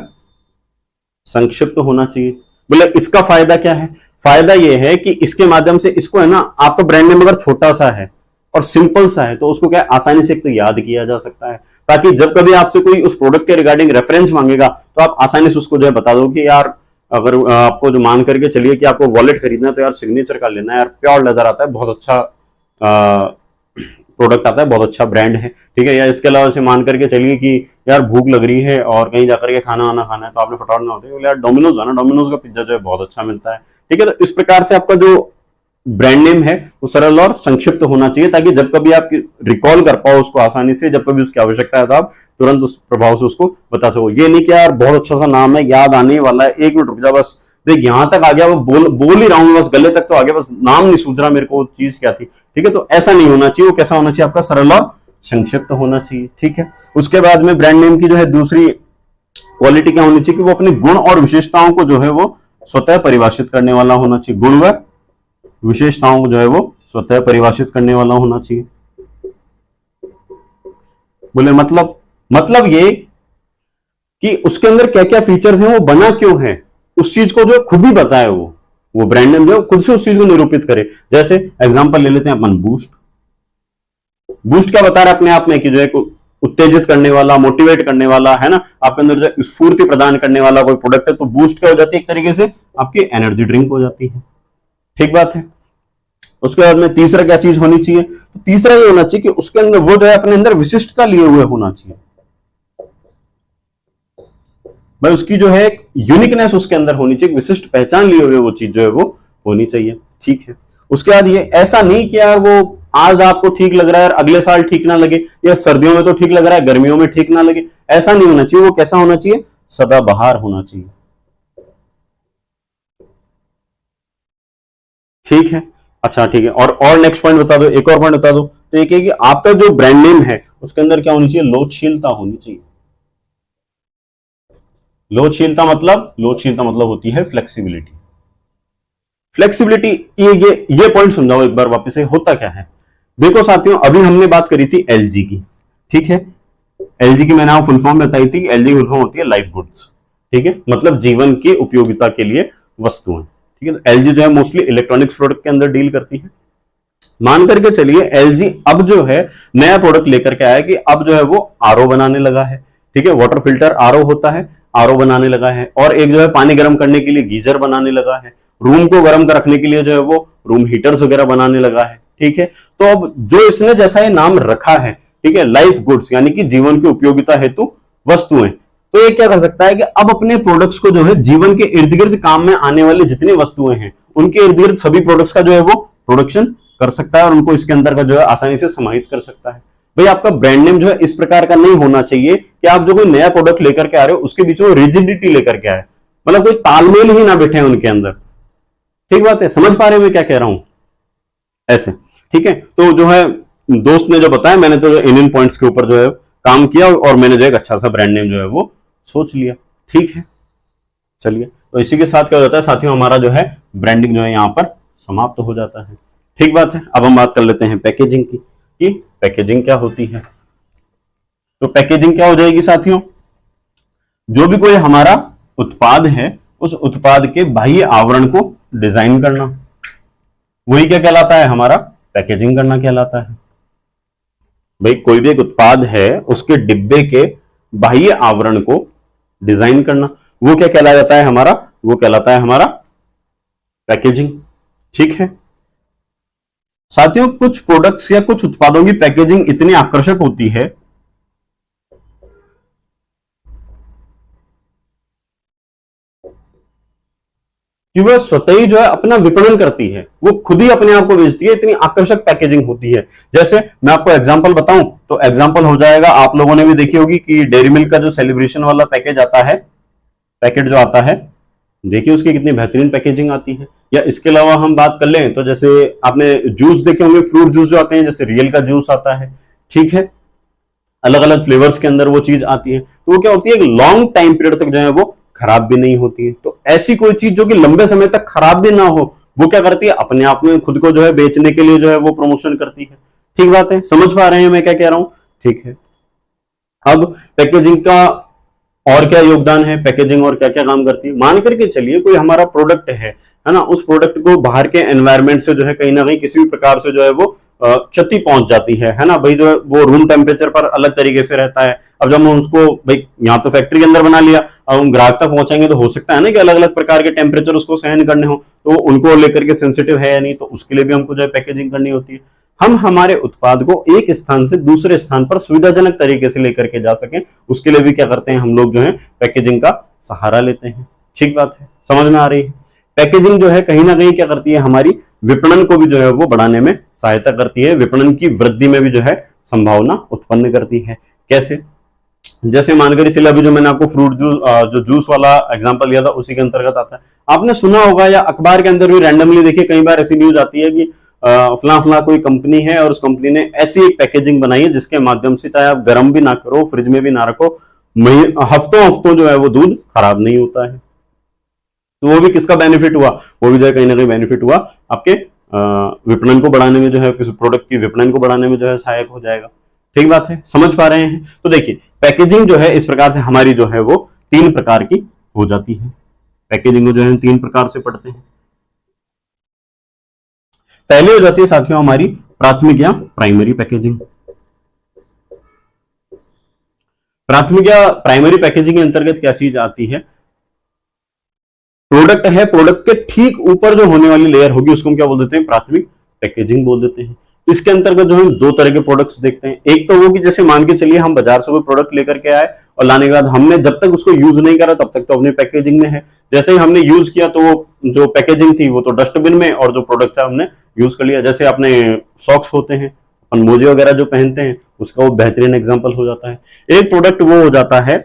संक्षिप्त होना चाहिए। बोले इसका फायदा क्या है, फायदा यह है कि इसके माध्यम से इसको है ना, आपका ब्रांड नेम अगर छोटा सा है और सिंपल सा है, तो उसको क्या आसानी से एक तो याद किया जा सकता है, ताकि जब कभी आपसे कोई उस प्रोडक्ट के रिगार्डिंग रेफरेंस मांगेगा तो आप आसानी से उसको जो है बता दो कि यार अगर आपको जो मान करके चलिए कि आपको वॉलेट खरीदना है तो यार सिग्नेचर का लेना है यार, प्योर लेदर आता है, बहुत अच्छा प्रोडक्ट आता है, बहुत अच्छा ब्रांड है, ठीक है। या इसके अलावा से मान करके चलिए कि यार भूख लग रही है और कहीं जाकर के खाना वाना खाना है, तो आपने फटाफट ना होते यार डोमिनोज है ना, डोमिनोज का पिज्जा जो है बहुत अच्छा मिलता है, ठीक है। तो इस प्रकार से आपका जो ब्रांड नेम है वो सरल और संक्षिप्त होना चाहिए, ताकि जब कभी आप रिकॉल कर पाओ उसको आसानी से, जब कभी उसकी आवश्यकता है तो आप तुरंत उस प्रभाव से उसको बता सको। ये नहीं कि यार बहुत अच्छा सा नाम है, याद आने वाला है, एक मिनट रुक जा बस, देख यहां तक आ गया, वो बोल ही रहा हूं बस, गले तक तो आ गया, बस नाम नहीं सूझ रहा मेरे को चीज क्या थी, ठीक है। तो ऐसा नहीं होना चाहिए, वो कैसा होना चाहिए आपका, सरल और संक्षिप्त होना चाहिए, ठीक है। उसके बाद में ब्रांड नेम की जो है दूसरी क्वालिटी क्या होनी चाहिए कि वो अपने गुण और विशेषताओं को जो है वो स्वतः परिभाषित करने वाला होना चाहिए, गुण व विशेषताओं को जो है वो स्वतः परिभाषित करने वाला होना चाहिए। बोले मतलब ये कि उसके अंदर क्या क्या फीचर्स हैं, वो बना क्यों है, उस चीज को जो खुद ही बताए, वो ब्रांड नेम जो खुद से उस चीज को निरूपित करे। जैसे एग्जांपल ले लेते हैं अपन, बूस्ट क्या बता रहा है अपने आप में कि जो है उत्तेजित करने वाला, मोटिवेट करने वाला है ना, आपके अंदर जो स्फूर्ति प्रदान करने वाला कोई प्रोडक्ट है, तो बूस्ट क्या हो जाती है, एक तरीके से आपकी एनर्जी ड्रिंक हो जाती है, ठीक बात है। उसके बाद में तीसरा क्या चीज होनी चाहिए, तो तीसरा ये होना चाहिए कि उसके अंदर वो जो है अपने अंदर विशिष्टता लिए हुए होना चाहिए, भाई उसकी जो है यूनिकनेस उसके अंदर होनी चाहिए, विशिष्ट पहचान लिए हुए वो चीज जो है वो होनी चाहिए, ठीक है। उसके बाद ये ऐसा नहीं कि यार वो आज आपको ठीक लग रहा है अगले साल ठीक ना लगे, या सर्दियों में तो ठीक लग रहा है गर्मियों में ठीक ना लगे, ऐसा नहीं होना चाहिए। वो कैसा होना चाहिए, सदाबहार होना चाहिए, ठीक है। अच्छा ठीक है, और नेक्स्ट पॉइंट बता दो, एक और पॉइंट बता दो, तो एक है कि आपका जो ब्रांड नेम है उसके अंदर क्या होनी चाहिए, लोचशीलता होनी चाहिए। लोचशीलता मतलब होती है फ्लेक्सिबिलिटी। फ्लेक्सिबिलिटी ये पॉइंट समझाओ एक बार वापस से, होता क्या है। देखो साथियों, अभी हमने बात करी थी एलजी की, ठीक है। एलजी की मैंने फुल फॉर्म बताई थी, एलजी फुल फॉर्म होती है लाइफ गुड्स, ठीक है, मतलब जीवन की उपयोगिता के लिए वस्तुएं, ठीक है। एलजी जो है मोस्टली इलेक्ट्रॉनिक्स प्रोडक्ट के अंदर डील करती है। मान करके चलिए एलजी अब जो है नया प्रोडक्ट लेकर के आया कि अब जो है वो आरओ बनाने लगा है, ठीक है। वाटर फिल्टर आरओ होता है, आरओ बनाने लगा है, और एक जो है पानी गर्म करने के लिए गीजर बनाने लगा है, रूम को गर्म कर रखने के लिए जो है वो रूम हीटर्स वगैरह बनाने लगा है, ठीक है। तो अब जो इसने जैसा ये नाम रखा है, ठीक है, लाइफ गुड्स यानी कि जीवन की उपयोगिता हेतु वस्तुएं, तो ये क्या कर सकता है कि अब अपने प्रोडक्ट्स को जो है जीवन के इर्द गिर्द काम में आने वाली जितनी वस्तुएं हैं उनके इर्द गिर्द सभी प्रोडक्ट्स का जो है वो प्रोडक्शन कर सकता है, और उनको इसके अंदर का जो है आसानी से समाहित कर सकता है। भाई आपका ब्रांड नेम जो है इस प्रकार का नहीं होना चाहिए कि आप जो कोई नया प्रोडक्ट लेकर के आ रहे हो उसके बीच में रिजिडिटी लेकर के आए, मतलब कोई तालमेल ही ना बैठे उनके अंदर, ठीक बात है, समझ पा रहे हो मैं क्या कह रहा हूं, ऐसे, ठीक है। तो जो है दोस्त ने जो बताया, मैंने तो इन पॉइंट्स के ऊपर जो है काम किया और मैंने जो एक अच्छा सा ब्रांड नेम जो है वो सोच लिया, ठीक है। चलिए, तो इसी के साथ क्या हो जाता है साथियों, हमारा जो है ब्रांडिंग जो है यहाँ पर समाप्त हो जाता है, ठीक बात है। अब हम बात कर लेते हैं पैकेजिंग की, कि पैकेजिंग क्या होती है। तो पैकेजिंग क्या हो जाएगी साथियों, जो भी कोई हमारा उत्पाद है उस उत्पाद के बाह्य आवरण को डिजाइन करना, वही क्या कहलाता है, हमारा पैकेजिंग करना कहलाता है। भाई कोई भी एक उत्पाद है उसके डिब्बे के बाह्य आवरण को डिजाइन करना, वो क्या कहला जाता है हमारा, वो कहलाता है हमारा पैकेजिंग, ठीक है। साथियों कुछ प्रोडक्ट्स या कुछ उत्पादों की पैकेजिंग इतनी आकर्षक होती है कि वह स्वतः ही जो है अपना विपणन करती है, वो खुद ही अपने आप को बेचती है, इतनी आकर्षक पैकेजिंग होती है। जैसे मैं आपको एग्जांपल बताऊं तो एग्जांपल हो जाएगा, आप लोगों ने भी देखी होगी कि डेयरी मिल्क का जो सेलिब्रेशन वाला पैकेज आता है, पैकेट जो आता है, देखिए उसकी कितनी बेहतरीन पैकेजिंग आती है। या इसके अलावा हम बात कर लें तो जैसे आपने जूस देखे होंगे, फ्रूट जूस जो आते हैं, जैसे रियल का जूस आता है, ठीक है, अलग अलग फ्लेवर्स के अंदर वो चीज आती है, तो वो क्या होती है, एक लॉन्ग टाइम पीरियड तक जो है वो खराब भी नहीं होती है। तो ऐसी कोई चीज जो कि लंबे समय तक खराब भी ना हो, वो क्या करती है, अपने आप में खुद को जो है बेचने के लिए जो है वो प्रमोशन करती है, ठीक बात है, समझ पा रहे हैं मैं क्या कह रहा हूं, ठीक है। अब पैकेजिंग का और क्या योगदान है, पैकेजिंग और क्या क्या काम करती है, मान करके चलिए कोई हमारा प्रोडक्ट है, है ना, उस प्रोडक्ट को बाहर के एनवायरमेंट से जो है कहीं ना कहीं किसी भी प्रकार से जो है वो क्षति पहुंच जाती है ना भाई, जो है वो रूम टेम्परेचर पर अलग तरीके से रहता है। अब जब हम उसको भाई यहाँ तो फैक्ट्री के अंदर बना लिया, अब हम ग्राहक तक पहुंचाएंगे तो हो सकता है ना कि अलग अलग प्रकार के टेम्परेचर उसको सहन करने हो, तो उनको लेकर के सेंसिटिव है या नहीं, तो उसके लिए भी हमको जो है पैकेजिंग करनी होती है। हम हमारे उत्पाद को एक स्थान से दूसरे स्थान पर सुविधाजनक तरीके से लेकर के जा सकें, उसके लिए भी क्या करते हैं हम लोग, जो है पैकेजिंग का सहारा लेते हैं। ठीक बात है, समझ में आ रही है। पैकेजिंग जो है कहीं ना कहीं क्या करती है, हमारी विपणन को भी जो है वो बढ़ाने में सहायता करती है, विपणन की वृद्धि में भी जो है संभावना उत्पन्न करती है। कैसे? जैसे मानकर चलिए अभी जो मैंने आपको फ्रूट जूस जो जूस वाला एग्जांपल लिया था उसी के अंतर्गत आता है। आपने सुना होगा या अखबार के अंदर भी रैंडमली देखिए कई बार ऐसी न्यूज आती है कि फला फला कोई कंपनी है और उस कंपनी ने ऐसी एक पैकेजिंग बनाई है जिसके माध्यम से चाहे आप गर्म भी ना करो, फ्रिज में भी ना रखो, हफ्तों हफ्तों जो है वो दूध खराब नहीं होता है। तो वो भी किसका बेनिफिट हुआ, वो भी जो है कहीं ना कहीं बेनिफिट हुआ आपके विपणन को बढ़ाने में, जो है किसी प्रोडक्ट की विपणन को बढ़ाने में जो है सहायक हो जाएगा। ठीक बात है, समझ पा रहे हैं। तो देखिए पैकेजिंग जो है इस प्रकार से हमारी जो है वो 3 प्रकार की हो जाती है। पैकेजिंग को जो है 3 प्रकार से पढ़ते हैं। पहले हो जाती है साथियों हमारी प्राथमिक या प्राइमरी पैकेजिंग। प्राथमिक या प्राइमरी पैकेजिंग के अंतर्गत क्या चीज आती है, प्रोडक्ट है, प्रोडक्ट के ठीक ऊपर जो होने वाली लेयर होगी उसको हम क्या बोल देते हैं, प्राथमिक पैकेजिंग बोल देते हैं। इसके अंतर्गत जो हम 2 तरह के प्रोडक्ट्स देखते हैं। एक तो वो कि जैसे मान के चलिए हम बाजार से कोई प्रोडक्ट लेकर के आए और लाने के बाद हमने जब तक उसको यूज नहीं करा तब तक तो अपनी पैकेजिंग में है, जैसे ही हमने यूज किया तो जो पैकेजिंग थी वो तो डस्टबिन में, और जो प्रोडक्ट था हमने यूज कर लिया। जैसे अपने सॉक्स होते हैं, अपन मोजे वगैरह जो पहनते हैं, उसका वो बेहतरीन एग्जाम्पल हो जाता है। एक प्रोडक्ट वो हो जाता है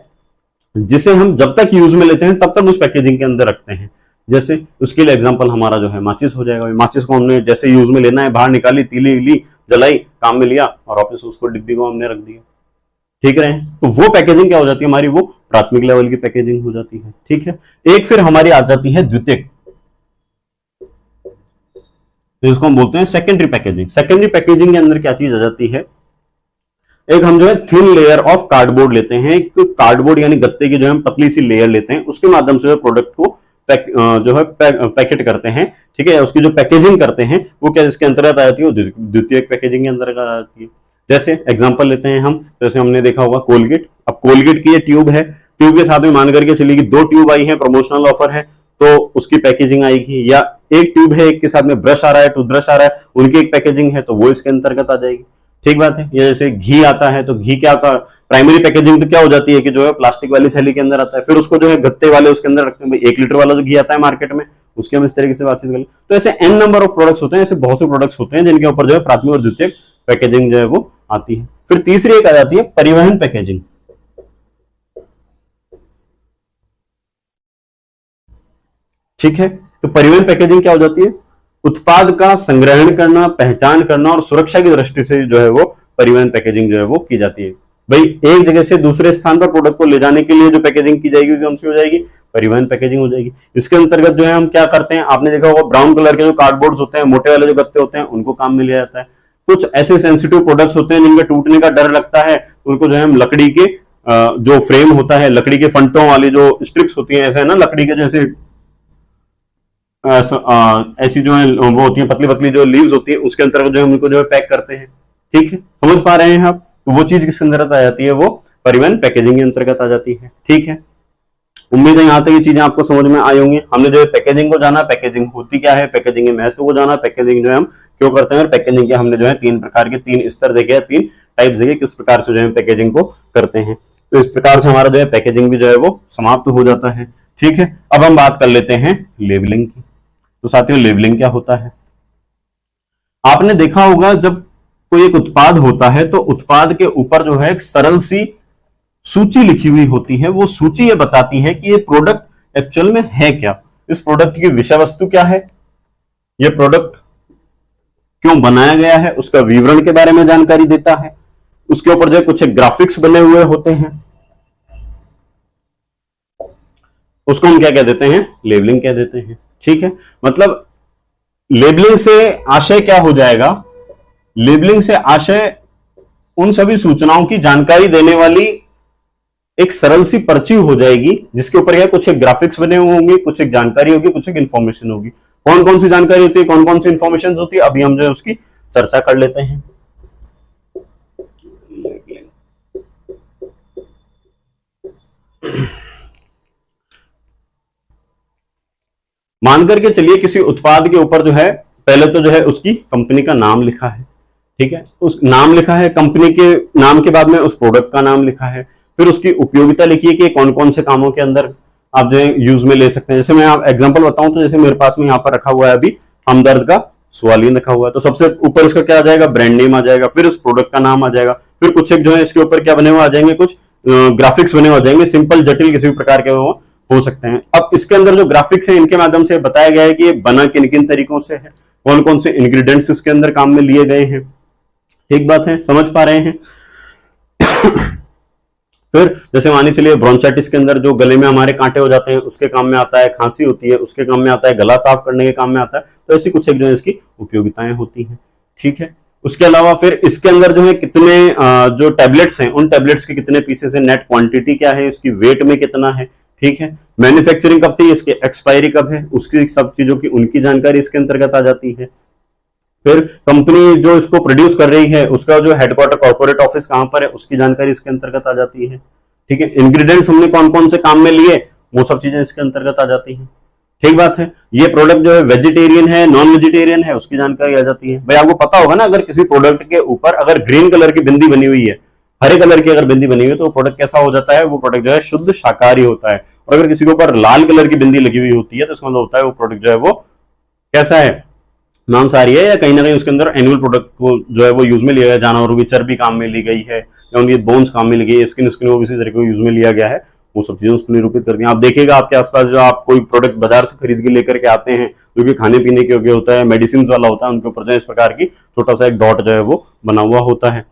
जिसे हम जब तक यूज में लेते हैं तब तक उस पैकेजिंग के अंदर रखते हैं। जैसे उसके लिए एग्जांपल हमारा जो है माचिस हो जाएगा। माचिस को हमने जैसे यूज में लेना है बाहर निकाली, तीली ली, जलाई, काम में लिया और वापस उसको डिब्बी को हमने रख दिया। ठीक रहे, तो वो पैकेजिंग क्या हो जाती है हमारी, वो प्राथमिक लेवल की पैकेजिंग हो जाती है। ठीक है, एक फिर हमारी आ जाती है द्वितीयक, जिसको हम बोलते हैं सेकेंडरी पैकेजिंग। सेकेंडरी पैकेजिंग के अंदर क्या चीज आ जाती है, एक हम जो है थिन लेयर ऑफ कार्डबोर्ड लेते हैं, एक कार्डबोर्ड यानी गत्ते की जो है पतली सी लेयर लेते हैं, उसके माध्यम से प्रोडक्ट को जो है पैकेट करते हैं। ठीक है, उसकी जो पैकेजिंग करते हैं वो क्या इसके अंतर्गत आ जाती है, द्वितीय पैकेजिंग के अंतर्गत आ जाती है। जैसे एग्जांपल लेते हैं हम, जैसे हमने देखा होगा कोलगेट। अब कोलगेट की ये ट्यूब है, ट्यूब के साथ में मान करके चलिए कि 2 ट्यूब आई है, प्रमोशनल ऑफर है तो उसकी पैकेजिंग आएगी, या एक ट्यूब है एक के साथ में ब्रश आ रहा है, टूथब्रश आ रहा है, उनकी एक पैकेजिंग है तो वो इसके अंतर्गत आ जाएगी। ठीक बात है। ये जैसे घी आता है तो घी क्या आता है, प्राइमरी पैकेजिंग तो क्या हो जाती है कि जो है प्लास्टिक वाली थैली के अंदर आता है, फिर उसको जो है गत्ते वाले उसके अंदर रखते हैं। भाई 1 लीटर वाला जो घी आता है मार्केट में उसके हम इस तरीके से बातचीत करें। तो ऐसे एन नंबर ऑफ प्रोडक्ट्स होते हैं, ऐसे बहुत से प्रोडक्ट्स होते हैं जिनके ऊपर जो है प्राथमिक और द्वितीयक पैकेजिंग जो है वो आती है। फिर तीसरी एक आ जाती है परिवहन पैकेजिंग। ठीक है, तो परिवहन पैकेजिंग क्या हो जाती है, उत्पाद का संग्रहण करना, पहचान करना और सुरक्षा की दृष्टि से जो है वो परिवहन पैकेजिंग जो है वो की जाती है। भाई एक जगह से दूसरे स्थान पर प्रोडक्ट को ले जाने के लिए जो पैकेजिंग की जाएगी कौन सी हो जाएगी, परिवहन पैकेजिंग हो जाएगी। इसके अंतर्गत जो है हम क्या करते हैं, आपने देखा होगा ब्राउन कलर के जो कार्डबोर्ड होते हैं, मोटे वाले जो गत्ते होते हैं, उनको काम में लिया जाता है। कुछ ऐसे सेंसिटिव प्रोडक्ट्स होते हैं जिनके टूटने का डर लगता है, उनको जो है हम लकड़ी के जो फ्रेम होता है, लकड़ी के फंटों वाली जो स्ट्रिप्स होती है, ऐसा है ना, लकड़ी के जैसे ऐसी जो है वो होती है पतली पतली जो लीव्स होती है, उसके अंतर्गत जो है उनको जो है पैक करते हैं। ठीक है, समझ पा रहे हैं आप। तो वो चीज किस अंतर्गत आ जाती है, वो परिवहन पैकेजिंग के अंतर्गत आ जाती है। ठीक है, उम्मीद है यहाँ तक ये चीजें आपको समझ में आई होंगी। हमने जो है पैकेजिंग को जाना, पैकेजिंग होती क्या है, पैकेजिंग के महत्व को जाना, पैकेजिंग जो है हम क्यों करते हैं, और पैकेजिंग के हमने जो है 3 प्रकार के 3 स्तर देखे, 3 टाइप्स देखे, किस प्रकार से जो है पैकेजिंग को करते हैं। तो इस प्रकार से हमारा जो है पैकेजिंग भी जो है वो समाप्त हो जाता है। ठीक है, अब हम बात कर लेते हैं लेबलिंग की। तो साथियों लेबलिंग क्या होता है, आपने देखा होगा जब कोई एक उत्पाद होता है तो उत्पाद के ऊपर जो है एक सरल सी सूची लिखी हुई होती है। वो सूची ये बताती है कि ये प्रोडक्ट एक्चुअल में है क्या, इस प्रोडक्ट की विषय वस्तु क्या है, ये प्रोडक्ट क्यों बनाया गया है, उसका विवरण के बारे में जानकारी देता है। उसके ऊपर जो कुछ ग्राफिक्स बने हुए होते हैं, उसको हम क्या कह देते हैं, लेबलिंग कह देते हैं। ठीक है, मतलब लेबलिंग से आशय क्या हो जाएगा, लेबलिंग से आशय उन सभी सूचनाओं की जानकारी देने वाली एक सरल सी पर्ची हो जाएगी, जिसके ऊपर कुछ एक ग्राफिक्स बने हुए होंगे, कुछ एक जानकारी होगी, कुछ एक इंफॉर्मेशन होगी। कौन कौन सी जानकारी होती है, कौन कौन सी इंफॉर्मेशन होती है, अभी हम जो है उसकी चर्चा कर लेते हैं। मान करके चलिए किसी उत्पाद के ऊपर जो है पहले तो जो है उसकी कंपनी का नाम लिखा है, ठीक है, उस नाम लिखा है, कंपनी के नाम के बाद में उस प्रोडक्ट का नाम लिखा है, फिर उसकी उपयोगिता लिखी है कि कौन कौन से कामों के अंदर आप जो है यूज में ले सकते हैं। जैसे मैं आप एग्जांपल बताऊं तो जैसे मेरे पास में यहाँ पर रखा हुआ है अभी हमदर्द का सुआलीन रखा हुआ है, तो सबसे ऊपर इसका क्या आ जाएगा, ब्रांड नेम आ जाएगा, फिर उस प्रोडक्ट का नाम आ जाएगा, फिर कुछ एक जो है इसके ऊपर क्या बने हुए आ जाएंगे, कुछ ग्राफिक्स बने हुए आ जाएंगे, सिंपल जटिल किसी भी प्रकार के वो हो सकते हैं। अब इसके अंदर जो ग्राफिक्स है इनके माध्यम से बताया गया है कि ये बना किन किन तरीकों से है, कौन कौन से इंग्रेडिएंट्स इसके अंदर काम में लिए गए हैं। ठीक बात है, समझ पा रहे हैं। फिर जैसे मानिए चलिए ब्रोंचाइटिस के अंदर जो गले में हमारे कांटे हो जाते हैं उसके काम में आता है, खांसी होती है उसके काम में आता है, गला साफ करने के काम में आता है, तो ऐसी कुछ एक जो है इसकी उपयोगिताएं होती हैं। ठीक है, उसके अलावा फिर इसके अंदर जो है कितने जो टैबलेट्स हैं उन टैबलेट्स के कितने पीसेस है, नेट क्वांटिटी क्या है, इसकी वेट में कितना है, ठीक है, मैन्युफैक्चरिंग कब थी, इसकी एक्सपायरी कब है, उसकी सब चीजों की उनकी जानकारी इसके अंतर्गत आ जाती है। फिर कंपनी जो इसको प्रोड्यूस कर रही है उसका जो हेडक्वार्टर कॉर्पोरेट ऑफिस कहां पर है उसकी जानकारी इसके अंतर्गत आ जाती है। ठीक है, इंग्रेडिएंट्स हमने कौन कौन से काम में लिए वो सब चीजें इसके अंतर्गत आ जाती हैं। ठीक बात है, ये प्रोडक्ट जो है वेजिटेरियन है नॉन वेजिटेरियन है उसकी जानकारी आ जाती है। भाई आपको पता होगा ना, अगर किसी प्रोडक्ट के ऊपर अगर ग्रीन कलर की बिंदी बनी हुई है, हरे कलर की अगर बिंदी बनी हुई है तो वो प्रोडक्ट कैसा हो जाता है, वो प्रोडक्ट जो है शुद्ध शाकाहारी होता है। और अगर किसी के ऊपर लाल कलर की बिंदी लगी हुई होती है तो इसका मतलब होता है वो प्रोडक्ट जो है वो कैसा है, मांसाहारी है, या कहीं ना कहीं उसके अंदर एनिमल प्रोडक्ट को जो है वो यूज में लिया गया, जानवरों की चर्बी काम में ली गई है या उनकी बोन्स काम में ली गई है, स्किन वो किसी तरीके को यूज में लिया गया है, वो सब चीजें उसको निरूपित करती हैं। आप देखिएगा आपके आसपास जो आप कोई प्रोडक्ट बाजार से खरीद के लेकर के आते हैं जो कि खाने पीने के योग्य होता है, मेडिसिन वाला होता है, उनके ऊपर जो इस प्रकार की छोटा सा एक डॉट जो है वो बना हुआ होता है।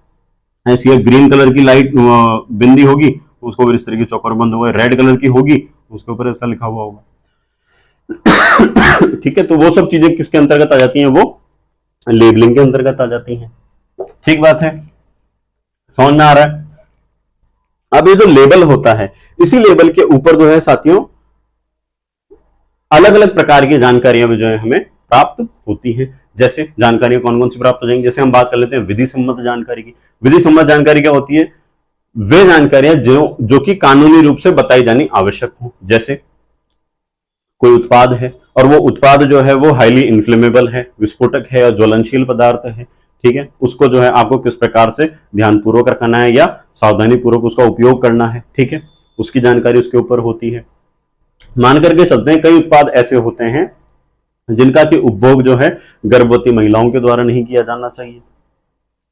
ऐसी ग्रीन कलर की लाइट बिंदी होगी उसको ऊपर इस तरीके चौकर बंद होगा, रेड कलर की होगी उसके ऊपर ऐसा लिखा हुआ होगा। ठीक है, तो वो सब चीजें किसके अंतर्गत आ जाती हैं, वो लेबलिंग के अंतर्गत आ जाती हैं। ठीक बात है, समझ में आ रहा है। अब ये जो लेबल होता है इसी लेबल के ऊपर जो है साथियों अलग अलग प्रकार की जानकारियां भी जो है हमें प्राप्त होती हैं। जैसे जानकारियां कौन कौन सी प्राप्त हो जाएंगी, जैसे हम बात कर लेते हैं विधि सम्मत जानकारी की। विधि सम्मत जानकारी क्या होती है, वे जानकारियां जो कि कानूनी रूप से बताई जानी आवश्यक हो। जैसे कोई उत्पाद है और वो उत्पाद जो है वो हाईली इन्फ्लेमेबल है, विस्फोटक है या ज्वलनशील पदार्थ है, ठीक है, उसको जो है आपको किस प्रकार से ध्यानपूर्वक रखना है या सावधानी पूर्वक उसका उपयोग करना है, ठीक है, उसकी जानकारी उसके ऊपर होती है। मान करके चलते हैं कई उत्पाद ऐसे होते हैं जिनका कि उपभोग जो है गर्भवती महिलाओं के द्वारा नहीं किया जाना चाहिए।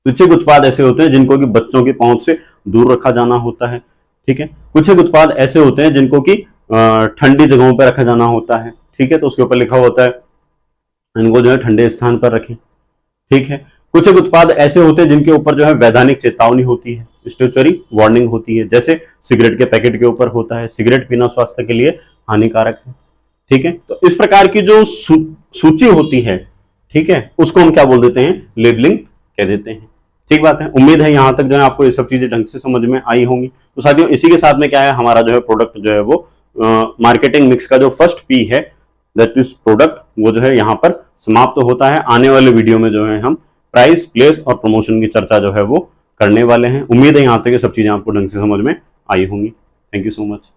कुछ एक उत्पाद ऐसे होते हैं जिनको कि बच्चों की पहुंच से दूर रखा जाना होता है, ठीक है, कुछ एक उत्पाद ऐसे होते हैं जिनको कि ठंडी जगहों पर रखा जाना होता है, ठीक है, तो उसके ऊपर लिखा होता है इनको जो है ठंडे स्थान पर रखें। ठीक है, कुछ एक उत्पाद ऐसे होते हैं जिनके ऊपर जो है वैधानिक चेतावनी होती है, स्टैट्यूटरी वार्निंग होती है। जैसे सिगरेट के पैकेट के ऊपर होता है सिगरेट पीना स्वास्थ्य के लिए हानिकारक है। ठीक है, तो इस प्रकार की जो सूची होती है, ठीक है, उसको हम क्या बोल देते हैं, लेबलिंग कह देते हैं। ठीक बात है, उम्मीद है यहां तक जो है आपको ये सब चीजें ढंग से समझ में आई होंगी। तो साथियों इसी के साथ में क्या है, हमारा जो है प्रोडक्ट जो है वो मार्केटिंग मिक्स का जो फर्स्ट पी है दैट इज प्रोडक्ट, वो जो है यहाँ पर समाप्त होता है। आने वाले वीडियो में जो है हम प्राइस, प्लेस और प्रमोशन की चर्चा जो है वो करने वाले हैं। उम्मीद है यहाँ तक ये सब चीजें आपको ढंग से समझ में आई होंगी। Thank you so much.